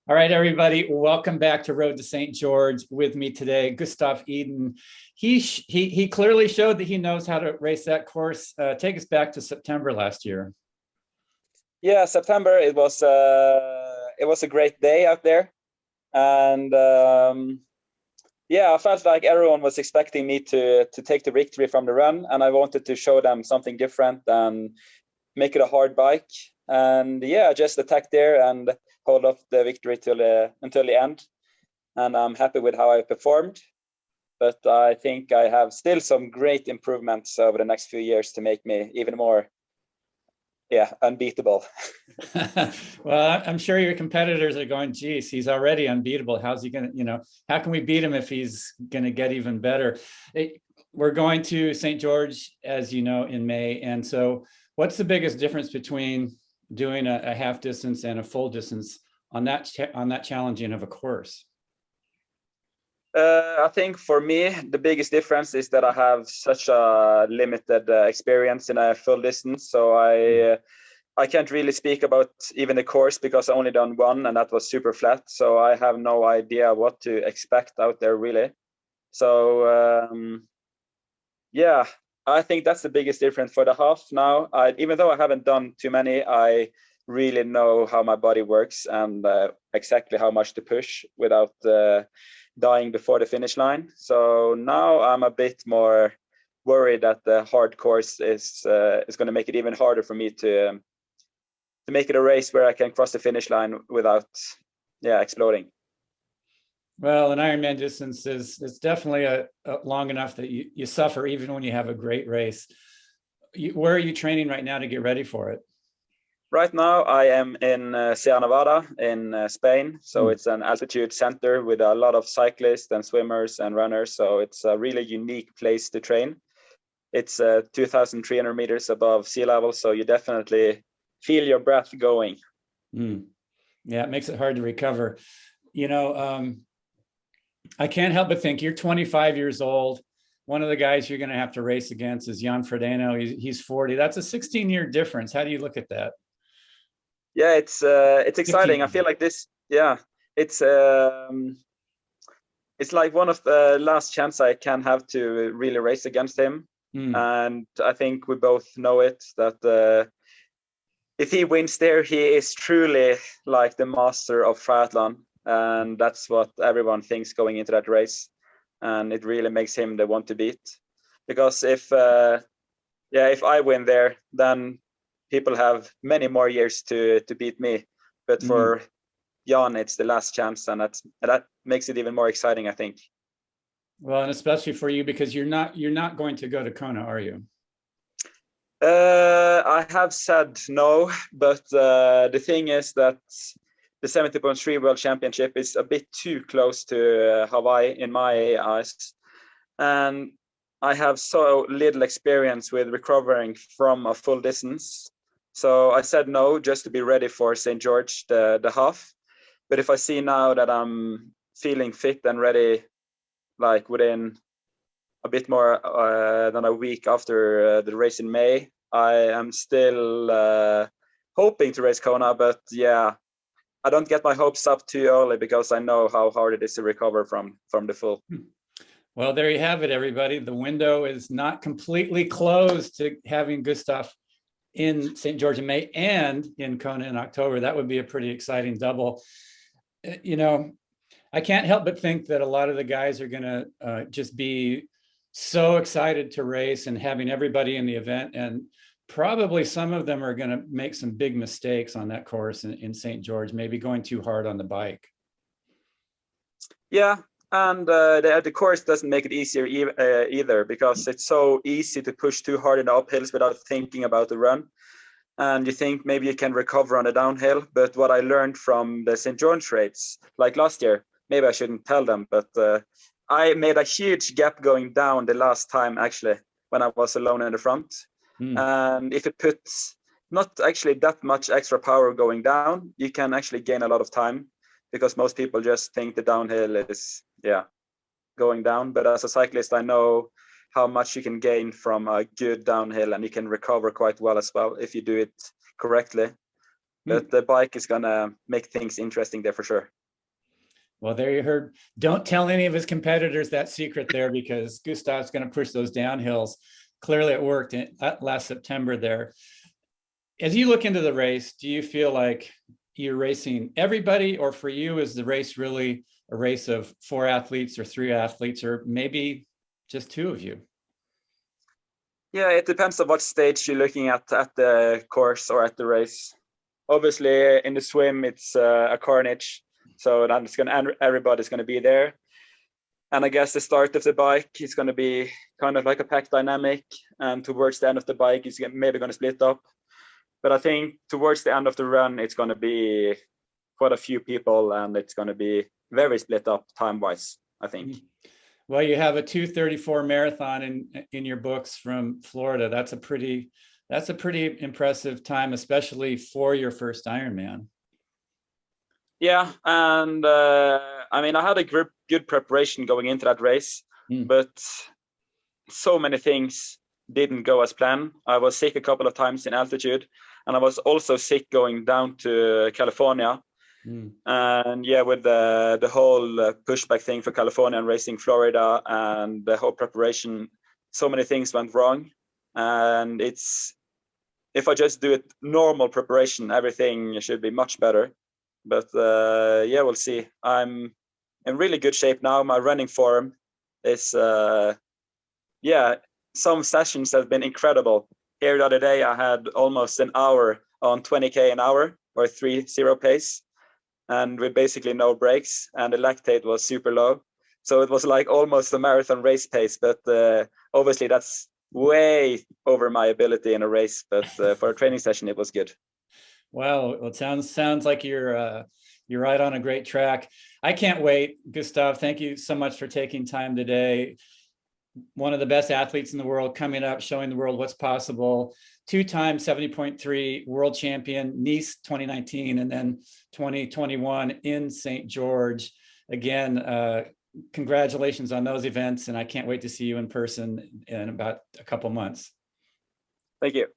All right, everybody, welcome back to Road to St. George. With me today, Gustav Iden. He clearly showed that he knows how to race that course. Take us back to September last year. Yeah, September. It was a great day out there, and yeah, I felt like everyone was expecting me to take the victory from the run, and I wanted to show them something different and make it a hard bike. And yeah, just attack there and hold off the victory until the end. And I'm happy with how I performed. But I think I have still some great improvements over the next few years to make me even more, unbeatable. Well, I'm sure your competitors are going, geez, he's already unbeatable. How's he going to, how can we beat him if he's going to get even better? We're going to St. George, as you know, in May. And so what's the biggest difference between doing a half distance and a full distance on that challenging of a course? I think for me, the biggest difference is that I have such a limited experience in a full distance. So I can't really speak about even the course because I only done one and that was super flat. So I have no idea what to expect out there really. So yeah, I think that's the biggest difference for the half now. Even though I haven't done too many, I really know how my body works and exactly how much to push without dying before the finish line. So now I'm a bit more worried that the hard course is going to make it even harder for me to make it a race where I can cross the finish line without exploding. Well, an Ironman distance is definitely a long enough that you suffer even when you have a great race. Where are you training right now to get ready for it? Right now, I am in Sierra Nevada in Spain. So it's an altitude center with a lot of cyclists and swimmers and runners. So it's a really unique place to train. It's 2,300 meters above sea level. So you definitely feel your breath going. Yeah, it makes it hard to recover. I can't help but think you're 25 years old. One of the guys you're going to have to race against is Jan Frodeno. He's 40. That's a 16-year difference. How do you look at that? Yeah, it's exciting. 15. I feel like this. Yeah, it's like one of the last chance I can have to really race against him. And I think we both know it that if he wins there, he is truly like the master of triathlon. And that's what everyone thinks going into that race. And it really makes him the one to beat. Because if I win there, then people have many more years to beat me. But for Jan, it's the last chance. And that makes it even more exciting, I think. Well, and especially for you, because you're not going to go to Kona, are you? I have said no, but the thing is that the 70.3 World Championship is a bit too close to Hawaii in my eyes. And I have so little experience with recovering from a full distance. So I said no, just to be ready for St. George, the half. But if I see now that I'm feeling fit and ready, like within a bit more than a week after the race in May, I am still hoping to race Kona, but yeah, I don't get my hopes up too early because I know how hard it is to recover from the full. Well, there you have it, everybody. The window is not completely closed to having Gustav in St. George in May and in Kona in October. That would be a pretty exciting double. I can't help but think that a lot of the guys are going to just be so excited to race and having everybody in the event. And probably some of them are going to make some big mistakes on that course in St. George, maybe going too hard on the bike. Yeah, and the course doesn't make it easier either because it's so easy to push too hard in the uphills without thinking about the run. And you think maybe you can recover on the downhill. But what I learned from the St. George race, like last year, maybe I shouldn't tell them, but I made a huge gap going down the last time, actually, when I was alone in the front. And if it puts not actually that much extra power going down, you can actually gain a lot of time because most people just think the downhill is, going down. But as a cyclist, I know how much you can gain from a good downhill and you can recover quite well as well if you do it correctly. but the bike is gonna make things interesting there for sure. Well, there you heard. Don't tell any of his competitors that secret there, because Gustav's going to push those downhills. Clearly it worked last September there. As you look into the race, do you feel like you're racing everybody, or for you, is the race really a race of 4 athletes or 3 athletes, or maybe just 2 of you? Yeah, it depends on what stage you're looking at the course or at the race. Obviously, in the swim, it's a carnage. So that's everybody's going to be there. And I guess the start of the bike is going to be kind of like a pack dynamic. And towards the end of the bike, it's maybe going to split up. But I think towards the end of the run, it's going to be quite a few people, and it's going to be very split up time-wise, I think. Well, you have a 2:34 marathon in your books from Florida. That's a pretty impressive time, especially for your first Ironman. Yeah, and I mean, I had a good preparation going into that race, but so many things didn't go as planned. I was sick a couple of times in altitude, and I was also sick going down to California. And yeah, with the whole pushback thing for California and racing Florida and the whole preparation, so many things went wrong. And if I just do it normal preparation, everything should be much better. But yeah, we'll see. I'm in really good shape now. My running form is, yeah, some sessions have been incredible. Here the other day, I had almost an hour on 20K an hour or 3:0 pace, and with basically no breaks, and the lactate was super low. So it was like almost a marathon race pace, but obviously that's way over my ability in a race. But for a training session, it was good. Well, it sounds like you're right on a great track. I can't wait. Gustav, thank you so much for taking time today. One of the best athletes in the world coming up, showing the world what's possible. 2-time 70.3 world champion, Nice 2019, and then 2021 in St. George. Again, congratulations on those events, and I can't wait to see you in person in about a couple months. Thank you.